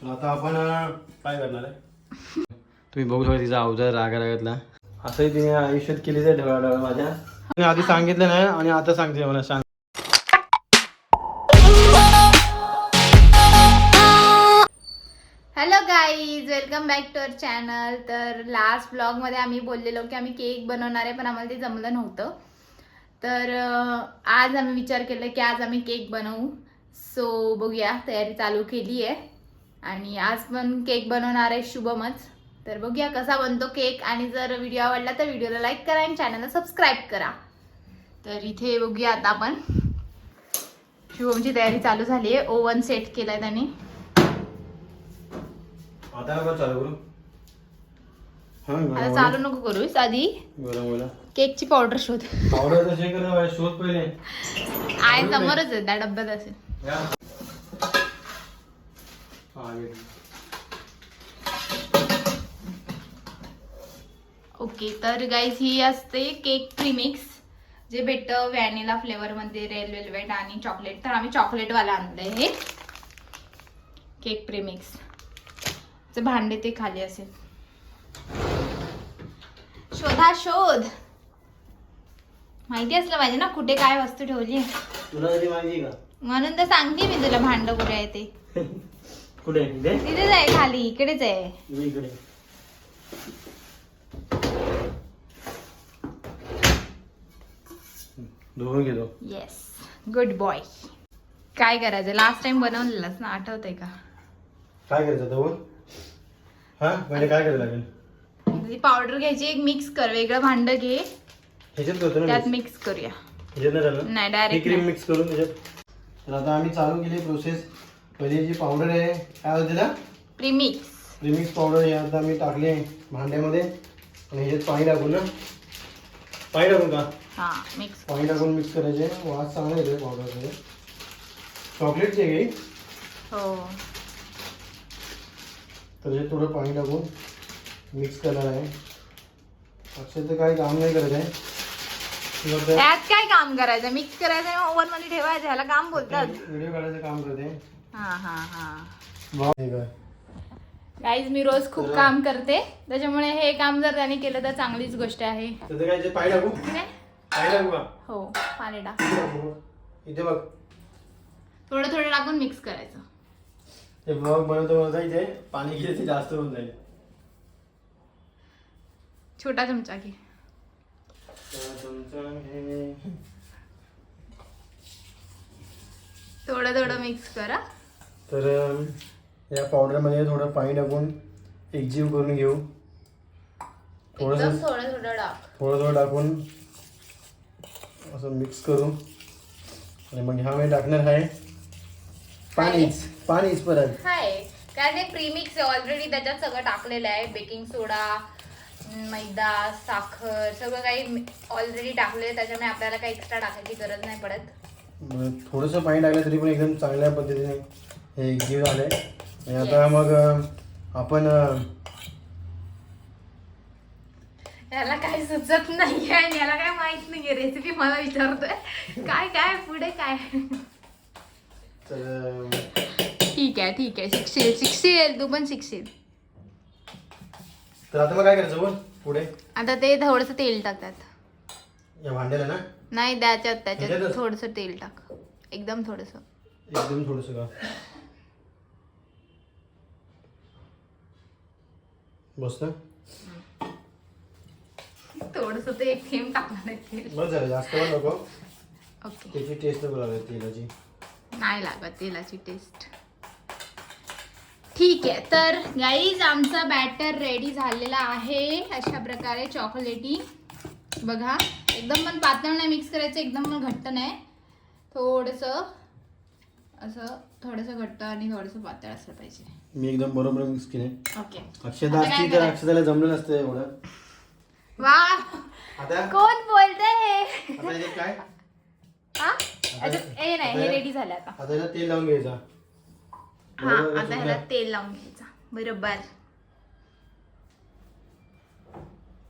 आता आपण काय करणार आहे तुम्ही बघू शकता तिचा अवजार रागातला असंही तिने आयुष्यात केली आहे ढवळाढवळ माझ्या. मी आधी सांगितलं नाही आणि आता सांगते मला सांग. Hello guys, welcome back to our channel. तर लास्ट ब्लॉगमध्ये आम्ही बोललेलो की आम्ही केक बनवणार आहे, पण आम्हाला ते जमलं नव्हतं. तर आज आम्ही विचार केला की आज आम्ही केक बनवू. सो बघूया, तयारी चालू केली आहे आणि आज पण केक बनवणार आहे शुभमच. तर बघूया कसा बनतो केक, आणि जर व्हिडिओ आवडला तर व्हिडिओला लाईक करा आणि चॅनलला सबस्क्राईब करा. तर इथे बघूया आता आपण शुभमची तयारी चालू झाली आहे. ओव्हन सेट केलाय त्याने. आता आपण चालू करू. आता चालू नको करूस, आधी गरम केकची पावडर शोध. पावडर तर चेक करा, शोध पहिले. आहे समोरच आहे, त्या डब्यात असेल. ओके, तर गाईज ही असते केक प्रीमिक्स, जे भेटतं व्हॅनिला फ्लेवर मध्ये, रेड वेल्वेट आणि चॉकलेट. तर आम्ही चॉकलेट वाला आणलंय हे केक प्रीमिक्स. चे भांडे ते खाली असेल. शोधा शोध, माहिती असलं पाहिजे ना कुठे काय वस्तू ठेवली. तुला कधी माहिती का? म्हणून तर सांगते मी तुला भांड कुठे आहे ते. कुठे? तिथेच आहे, खाली इकडेच आहे. इकडे धुवून घेतो. Yes, good boy. काय करायचं, लास्ट टाइम बनवलेलंच ना, आठवतंय का? काय करायचं धुवून? हा म्हणजे काय करायला लागेल? पावडर घ्यायची, एक मिक्स कर, वेगळं भांड घे, ह्याच्यात करतो ना, त्यात मिक्स करूया. ह्याच्यात नाही झालं, नाही ही डायरेक्ट क्रीम मिक्स करून त्याच्यात. तर आता आम्ही चालू केली प्रोसेस. पहिली जी पावडर आहे, काय होतं तिला? प्रीमिक्स. प्रीमिक्स पावडर हे आता मी टाकले भांड्यामध्ये आणि ह्याच्यात पाणी टाकून ना, पाणी टाकून का? हा, मिक्स. पाणी टाकून मिक्स करायचे. वास चांगला येतो पावडरमध्ये. चॉकलेटची आहे की? हो. तर हे थोडं पाणी टाकून मिक्स करणार आहे. अक्षर तर काही काम नाही करत आहे. त्यात काय काम करायचं, मिक्स करायचं, ओव्हन मध्ये ठेवायचं, ह्याला काम बोलतात. व्हिडिओ काढायचं काम करते. हा हा हा. ठीक आहे. गाईज, मी रोज खूप काम करते, त्याच्यामुळे हे काम जर त्याने केलं तर चांगलीच गोष्ट आहे. तर काय पाणी टाकू? काय? पाणी टाकू का? हो, पाणी टाक. इथे बघ, थोडं थोडं टाकून मिक्स करायचं. ते ब्लॉग बनवतो इथे पाणी घे, ते जास्त होऊन जाईल. छोटा चमचा घे. थोडं थोडं मिक्स करा. तर या पावडरमध्ये थोडं पाणी टाकून एकजीव करून घेऊ. एकदम थोडं थोडं टाक. थोडं थोडं टाकून असं मिक्स करू आणि मग ह्यामध्ये टाकणार आहे पाणीच परत. हाय, कारण हे प्रीमिक्स ऑलरेडी त्याच्यात सगळं टाकलेलं आहे. बेकिंग सोडा, मैदा, साखर, सगळं काही ऑलरेडी टाकलेलं, त्याच्यामुळे आपल्याला काही एक्स्ट्रा टाकायची गरज नाही पडत. थोडंसं पाणी टाकलं तरी पण एकदम चांगल्या पद्धतीने हे एकजीव झालंय. आणि आता मग आपण याला काही सुचत नाहीये आणि याला काय माहित नाहीये, रेसिपी मला विचारतोय काय काय पुढे काय. ठीक आहे, शिकशील तू पण शिकशील. तर आता मग काय करायचं बोल पुढे? आता ते थोडंसं तेल टाकतात या भांड्याला ना. नाही, त्याच्यात थोडंसं तेल टाक, एकदम थोडंसं. एकदम थोडंसं का? बस ना. थोडंसं ते एक थेंब टाकणार आहे तेल. बस झालं, जास्त पण नको. ओके, त्याची टेस्ट नको लागत तेलाची. नाही लागत तेलाची टेस्ट. ठीक आहे, तर गाईज आमचा बॅटर रेडी झालेला आहे. अशा प्रकारे चॉकलेटी बघा, एकदम पण पातळ नाही मिक्स करायचं, एकदम पण घट्ट नाही. थोडंसं असं, थोडंसं घट्ट आणि थोडंसं पातळ असलं पाहिजे. मी एकदम बरोबर मिक्स केले. ओके. अक्षदा असती तर अक्षदाला जमलं नसतं एवढं. वा, आता कोण बोलतंय? आता याच्यात काय? हा, हे नाही, हे रेडी झालं आता. आता याला तेल लावून घ्यायचा. हा, आता ह्याला तेल लावून घ्यायचा. बरोबर,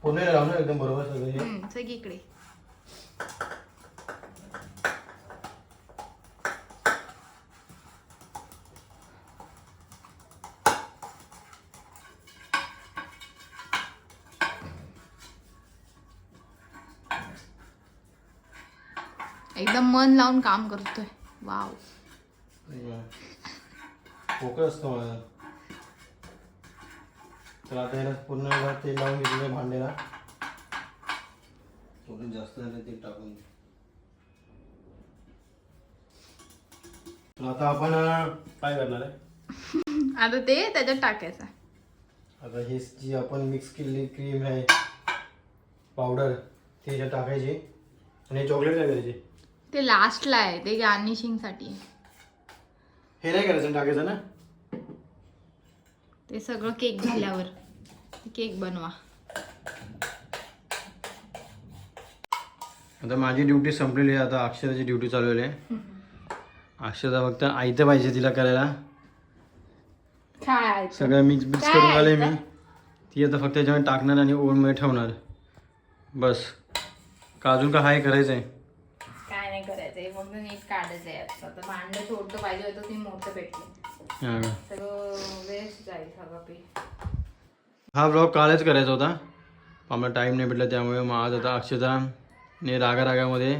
पूर्ण लावणार एकदम बरोबर सगळं. सगळीकडे. एकदम मन लावून काम करतोय. वाव. फोकस असतो माझा. तर आता याला पूर्ण तेल लावून घेतलं भांड्याला. थोडं जास्त झालं तेल टाकून. तर आता आपण काय करणार आहे? आता ते त्याच्यात टाकायचं. आता ही जी आपण मिक्स केलेली क्रीम आहे पावडर ती याच्यात टाकायची आणि चॉकलेट काय करायची? ते लास्टला आहे, ते गार्निशिंग साठी. हे नाही करायचं टाकायचं ना? ते सगळं केक झाल्यावर केक बनवा. आता माझी ड्युटी संपलेली आहे. आता अक्षराची ड्युटी चालू आहे. अक्षरा फक्त आयतं पाहिजे तिला करायला. काय सगळं मिक्स करून आले मी. ती आता फक्त याच्यामध्ये टाकणार आणि ओव्हनमध्ये ठेवणार बस. का अजून का हाय करायचं आहे? काय नाही करायचंय, फक्त नीट काढायचंय. आता भांडं छोटं पाहिजे होतं, ते मोठं भेटलं. सगळं वेस्ट जाईल सगळं पीठ. हा ब्लॉग कालच करायचा होता, आम्हाला टाईम नाही भेटला. त्यामुळे मग आज आता अक्षताने रागामध्ये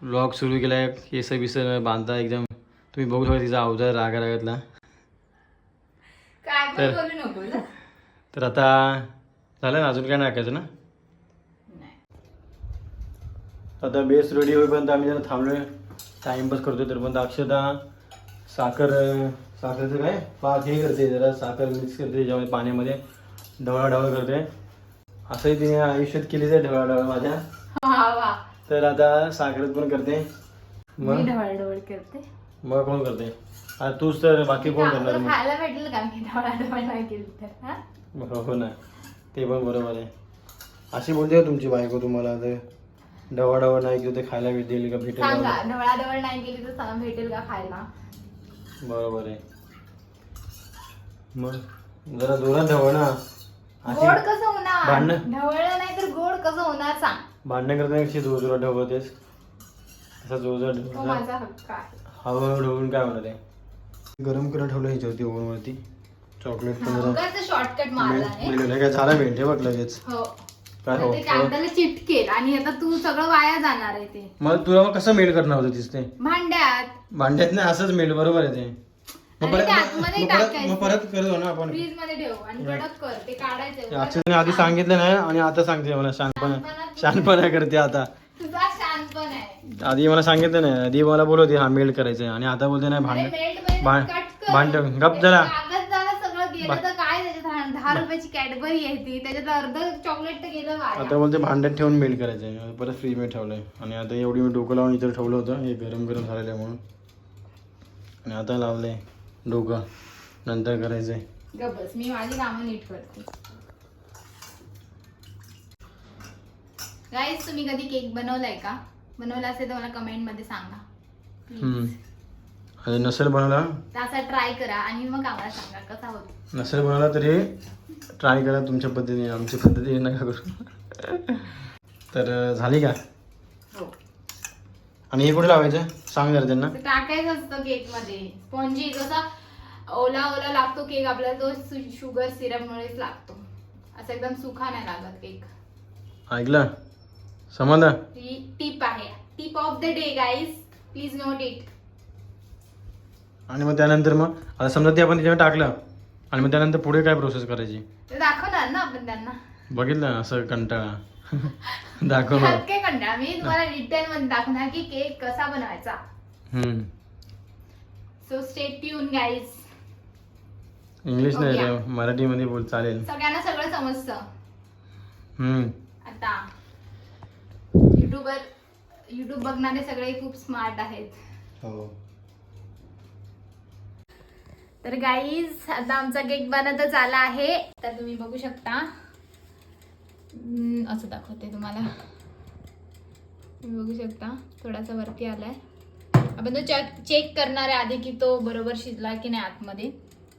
ब्लॉग सुरू केला आहे. केस बिस बांधता एकदम. तुम्ही बघू शकता तिचा अवतार रागातला. काय पण बोलू नको ना. तर आता झालं ना, अजून काय टाकायचं ना? आता बेस रेडी होईपर्यंत आम्ही जरा थांबलोय, टाइमपास करतोय. तर पण अक्षता साखरेचं काय पाक हे करते, जरा साखर मिक्स करते त्याच्यामध्ये पाण्यामध्ये, ढवळाढवळ करते. असंही तिने आयुष्यात केलीच आहे ढवळाढवळ माझ्या. तर आता साखरेत पण करते. मग ढवळाढवळ करते. मग कोण करते? आता तूच तर, बाकी कोण करणार? खायला भेटेल का मी ढवळाढवळ नाही केली तर? हो ना, ते पण बरोबर आहे. अशी बोलते का तुमची बायको तुम्हाला? तर ढवळाढवळ नाही केली तर खायला भेटेल का? भेटेल का? ढवळाढवळ नाही केली तर सांगा, भेटेल का खायला? बरोबर आहे. मग जरा जोरात ढवळ ना. गोड कसं होणार? ढवळलं नाही तर गोड कसं होणार सांग? भांडण करताना कशी जोर जोरात ढवळतेस? असं जोर जोरात ढवळ. माझा हक्क आहे. हळूहळू ढवळून काय होणार आहे? गरम करून ठेवलं ह्याच्यावरती ओव्हनवरती. चॉकलेट पण शॉर्टकट मारला नाही काय झालं भेंटे बघ लगेच. काय हो, कागदाला चिटकेल आणि आता तू सगळं वाया जाणार आहे ते. मग तुला मग कसं मेल्ट करणार होतं तिथे? भांड्यात नाही, असंच मेल्ट. बरोबर आहे ते. मग परत करतो ना आपण. फ्रीज मध्ये ठेव आणि कडक कर, ते काढायचं. अक्षरने आधी सांगितलं नाही आणि आता सांगते मला. शहाणपणा करते आता. तुझा शांतपण आहे. आधी मला सांगितलं नाही, आधी मला बोलवते हा मेल्ट करायचंय आणि आता बोलते नाही भांड गप जरा. तर काय त्याच्यात 10 रुपयाची कॅडबरी आहे ती, त्याच्यात अर्ध चॉकलेट तर गेलं वाया. आता बोलते भांड्यात ठेवून मेल्ट करायचंय. परत फ्रीज मध्ये ठेवलंय आणि आता एवढी मी डोकं लावून इतर ठेवलं होतं, हे गरम गरम झालेलं म्हणून. आणि आता लावलंय डोकं, नंतर करायचंय. गबस, मी माझी कामं नीट करते. गाईस, तुम्ही कधी केक बनवलाय का? बनवला असेल तर मला कमेंट मध्ये सांगा. आणि नसेल बनवला असा ट्राय करा आणि मग आम्हाला सांगा कसा होतो. नसेल बनवला तरी ट्राय करा तुमच्या पद्धतीने, आमच्या पद्धतीने नका करू. तर झाली का? हो. आणि हे कुठे लावायचं सांग जरा त्यांना. टाकायचं असतं केक मध्ये. स्पॉन्जी जसा ओला ओला लागतो केक आपल्याला, तो शुगर सिरप मुळेच लागतो. असं एकदम सुखा नाही लागत केक. ऐकलं? समजलं? ही टिप आहे, tip of the day guys, please note it. आणि मग त्यानंतर मग आता समजा ते आपण त्याच्यावर टाकलं आणि मग त्यानंतर पुढे काय प्रोसेस करायची ते दाखवणार ना आपण त्यांना. बघितलं असं कंटाळा दाखवणार. काय कंटाळा? मी तुम्हाला डिटेल मध्ये दाखवणार की केक कसा बनवायचा. So stay tune guys. English नाही रे, मराठीमध्ये बोल चालेल. सगळ्यांना सगळं समजतं. आता युट्यूब बघणारे सगळे खूप स्मार्ट आहेत. हो. तर गाईज, आता आमचा केक बनतच आला आहे. तर तुम्ही बघू शकता. असं दाखवते तुम्हाला. तुम्ही बघू शकता थोडासा वरती आलाय. आपण तो चेक करणार आहे आधी की तो बरोबर शिजला की नाही आतमध्ये.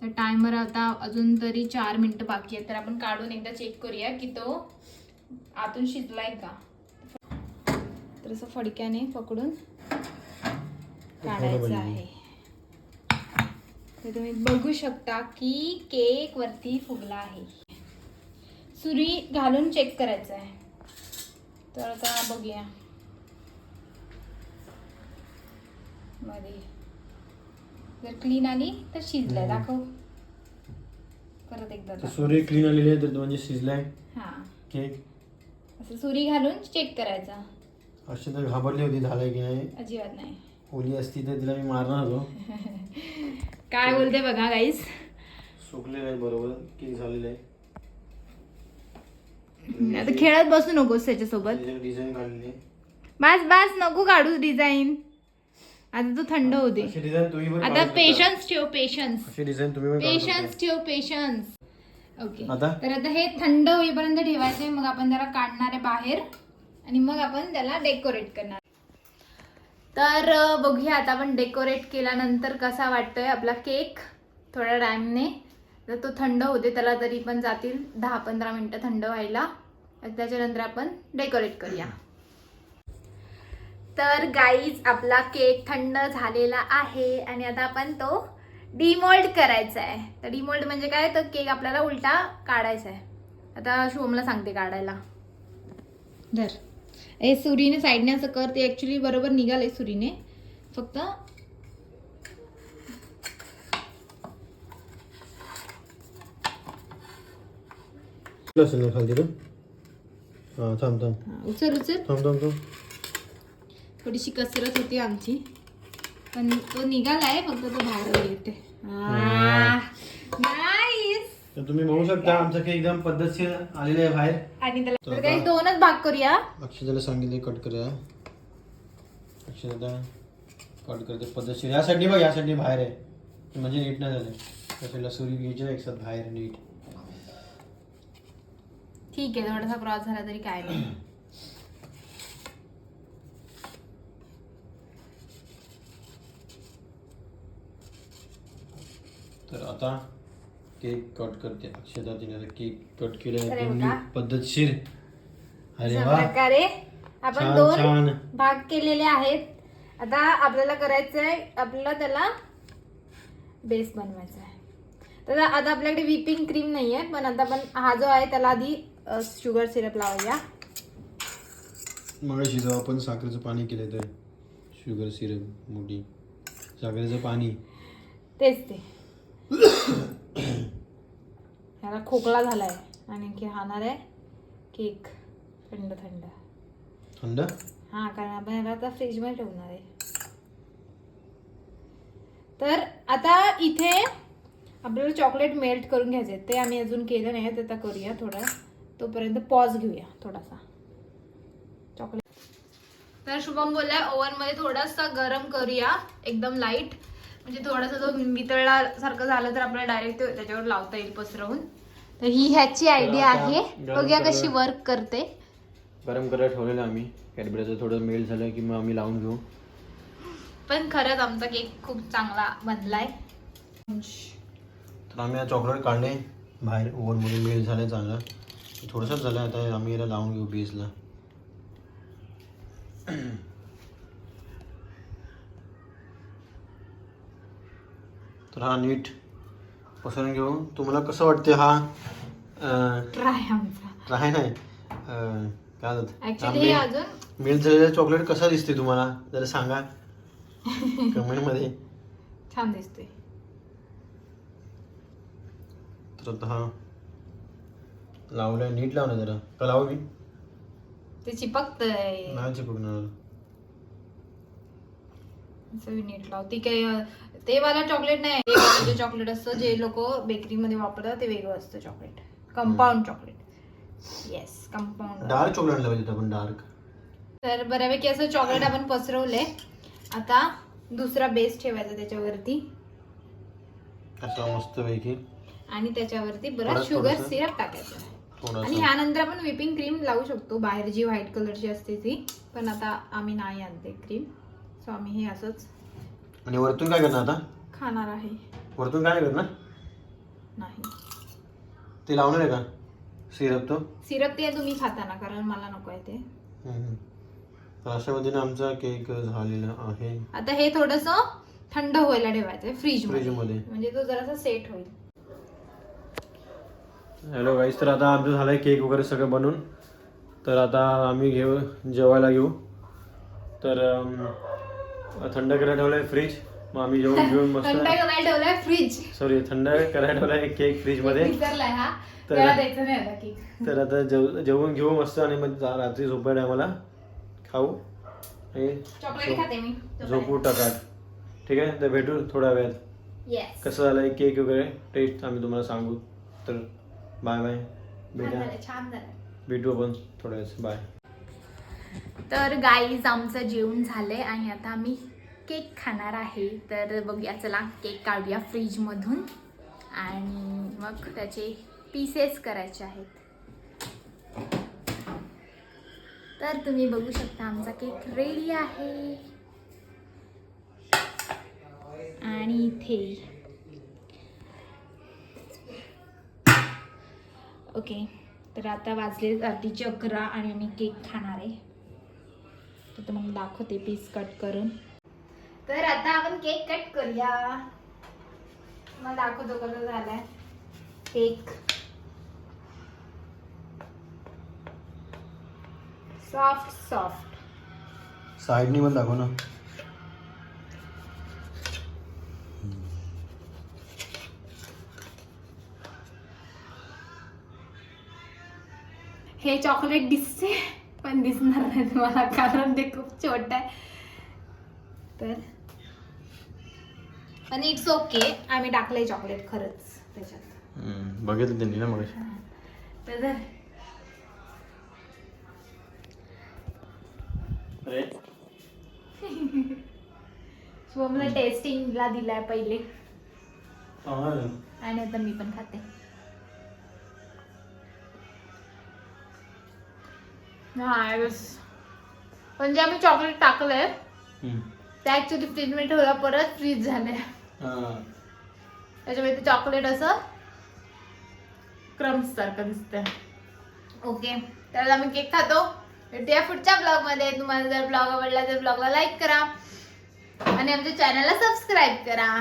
तर टायमर आता अजून तरी 4 मिनिटं बाकी आहे. तर आपण काढून एकदा चेक करूया की तो आतून शिजलाय का. तर असं फडक्याने पकडून काढायचं आहे. तर तुम्ही बघू शकता की केक वरती फुगला आहे. सुरी घालून चेक करायचं आहे. तर आता बघूया. मध्ये जर क्लीन आली तर शिजलाय. दाखव परत एकदा दाखव. सुरी क्लीन आलेली आहे तर म्हणजे शिजलाय हा केक. असं सुरी घालून चेक करायचा. अशी तर घाबरली होती झालंय की नाही. अजिबात नाही. ओली असती तर तिला मी मारणार होतो. काय बोलते बघा गाईस. सुकलेलं आहे बरोबर केक झालेलं आहे. आता खेळत बसू नकोस त्याच्यासोबत. डिझाईन काढलेली आहे. बस बस नको काढूच डिझाईन. आता तू थंड होते. अशी डिझाईन तुम्ही पण आता काढू शकता. पेशन्स ठेव. पेशन्स अशी डिझाईन तुम्ही पण काढू शकता. पेशन्स ठेव. पेशन्स. ओके आता? तर आता हे थंड होईपर्यंत ठेवायचंय. मग आपण त्याला काढणार आहे बाहेर आणि मग आपण त्याला डेकोरेट करणार. तर बघूया आता आपण डेकोरेट केल्यानंतर कसा वाटतोय आपला केक. थोड्या टाइमने तर तो थंड होते. त्याला तरी पण जातील 10-15 मिनिटं थंड व्हायला. त्याच्यानंतर आपण डेकोरेट करूया. तर गाईज आपला केक थंड झालेला आहे आणि आता आपण तो डिमोल्ड करायचा आहे. तर डिमोल्ड म्हणजे काय, तर केक आपल्याला उलटा काढायचा आहे. आता शुभमला सांगते काढायला. धर हे सुरीने साईडने असं कर. ते ऍक्च्युली बरोबर निघाले सुरीने. फक्त असेल ना खाली तिथं. हा थांब थांब उचल उचल. थांब थांब थांब. थोडीशी कसरत होती आमची पण तो निघालाय. फक्त तो बाहेर येते. नाईस. तर तुम्ही बघू शकता आमचा केक एकदम पद्धतशीर आलेला आहे बाहेर. आणि त्याला काही 2च भाग करूया. अक्षताला सांगितले कट करूया. अक्षता कट करते पद्धतशीर. यासाठी बघ यासाठी बाहेर आहे म्हणजे नीट नाही झालं. त्यासाठी सुरी घ्यायची एक साथ बाहेर नीट. ठीक आहे थोडासा क्रॉस झाला तरी काय नाही. तर आता केक कट करते अक्षता. तिने केक कट केले अरे एकदम वा. नीट पद्धतशीर. अरे अशा वा प्रकारे आपण छान, 2 छान. भाग केलेले आहेत. आता आपल्याला करायचंय आपल्याला त्याला बेस बनवायचा आहे. तर आता आपल्याकडे व्हिपिंग क्रीम नाहीये पण आता आपण हा जो आहे त्याला आधी शुगर सिरप लावूया. मग जेव्हा आपण साखरेचं पाणी केलं तर शुगर सिरप मोठी साखरेचं पाणी तेच ते. ह्याला खोकला झालाय आणि की खाणार आहे केक थंड थंड. थंड हा कारण आपण ह्याला आता फ्रीजमध्ये ठेवणार आहे. तर आता इथे आपल्याला चॉकलेट मेल्ट करून घ्यायचे. ते आम्ही अजून केलं नाही. ते आता करूया थोडा. तोपर्यंत पॉज घेऊया थोडासा. चॉकलेट तर शुभम बोललाय ओव्हन मध्ये थोडासा गरम करूया एकदम लाईट. म्हणजे थोडासा जो वितळला सारखं झालं तर आपल्याला डायरेक्ट त्याच्यावर लावता येईल पसरवून. तर ही ह्याची आयडिया आहे. बघूया कशी वर्क करते. गरम करायला ठेवलेलं आम्ही. कॅडबरीचं थोडं मेल्ट झालं की मग आम्ही लावून घेऊ. पण खरंच आमचा केक खूप चांगला बनलाय. तर आम्ही चॉकलेट काढले बाहेर ओव्हनमध्ये मेल्ट झालं चांगलं. थोडंसंच झालं. आता आम्ही याला लावून घेऊ बेसला. तर हा नीट पसरून घेऊ. तुम्हाला कसं वाटते हा ट्राय आमचा ट्राय नाही काय ऍक्च्युली अजून मिल्क झालेलं चॉकलेट कसं दिसते तुम्हाला जरा सांगा कमेंट मध्ये. छान दिसते. तर आता हा लावलाय नीट लावलं जरा का लावू मी ते चिपकतंय. नाही चिपकणार. नीट लाव. ती काय ते वाला चॉकलेट नाही. ते वाला जे चॉकलेट असतं जे लोक बेकरीमध्ये वापरतात ते वेगळं असतं chocolate. Compound chocolate. Yes compound. Dark chocolate आणलं पाहिजे आपण डार्क. तर बऱ्यापैकी असं चॉकलेट आपण पसरवलंय. आता दुसरा बेस ठेवायचा त्याच्यावरती असा मस्त पैकी आणि त्याच्यावरती परत बरं शुगर थोडंसं. सिरप टाकायचं. आणि थोडासा ह्यानंतर आपण व्हिपिंग क्रीम लावू शकतो बाहेर जी व्हाईट कलरची असते ती. पण आता आम्ही नाही आणते क्रीम. सो आम्ही हे असंच आणि वरतून काय करणार आता. खाणार आहे. वरतून काय करणार नाही ते लावणार आहे का सिरप तो. सिरप ते तुम्ही खाताना कारण मला नको आहे ते. तर अशा पद्धतीने आमचा केक झालेला आहे. आता हे थोडस थंड व्हायला ठेवायचंय फ्रीज फ्रीजमध्ये. म्हणजे तो जरासा सेट होईल. हॅलो गाईस. तर आता आमचं झालंय केक वगैरे सगळं बनवून. तर आता आम्ही जेवायला घेऊ. तर थंड करायला ठेवलाय फ्रीज. मग आम्ही जेवण घेऊन मस्त थंड करायला ठेवलाय फ्रीज. सॉरी थंड करायला ठेवलाय केक फ्रीज मध्ये. विसरलाय हा. तर- त्याला द्यायचं नाही आता केक. तर आता जेवण घेऊ मस्त आणि मग रात्री झोपायला आम्हाला खाऊ आणि चॉकलेट खाते मी. झोपू टाका. ठीक आहे, तर भेटू थोड्या वेळात. येस. कसं झालंय केक वगैरे टेस्ट आम्ही तुम्हाला सांगू. तर बाय बाय. छान झालं. भेटू आपण थोड्या वेळेस. बाय. तर गाईज आमचं जेवण झालंय आणि आता आम्ही केक खाणार आहे. तर बघूया, चला केक काढूया फ्रीजमधून आणि मग त्याचे पीसेस करायचे आहेत. तर तुम्ही बघू शकता आमचा केक रेडी आहे. आणि इथे ओके, तर आता वाजले रात्रीचे 11 आणि आम्ही केक खाणार आहे. तर मग दाखवते पीस कट करून. तर आता आपण केक कट करूया. मग दाखवतो कसं झालाय केक. Soft soft. साईडनी पण दाखव ना. हे चॉकलेट दिसते पण दिसणार नाही तुम्हाला कारण ते खूप छोट आहे. तर पण इट्स ओके, आम्ही टाकलंय चॉकलेट खरंच त्याच्यात. बघितलं त्यांनी ना मग. तर शुभमला टेस्टिंगला दिलाय पहिले आणि आता मी पण खाते. हा पण जे आम्ही चॉकलेट टाकलंय ते ऍक्च्युली फ्रीज मध्ये ठेवला, परत फ्रीज झाले. त्याच्यामुळे ते चॉकलेट असं क्रम्स सारखं दिसतंय. ओके, तर आम्ही केक खातो. भेटूया पुढच्या ब्लॉग मध्ये. तुम्हाला जर ब्लॉग आवडला तर ब्लॉगला लाईक करा आणि आमच्या चॅनलला सबस्क्राईब करा.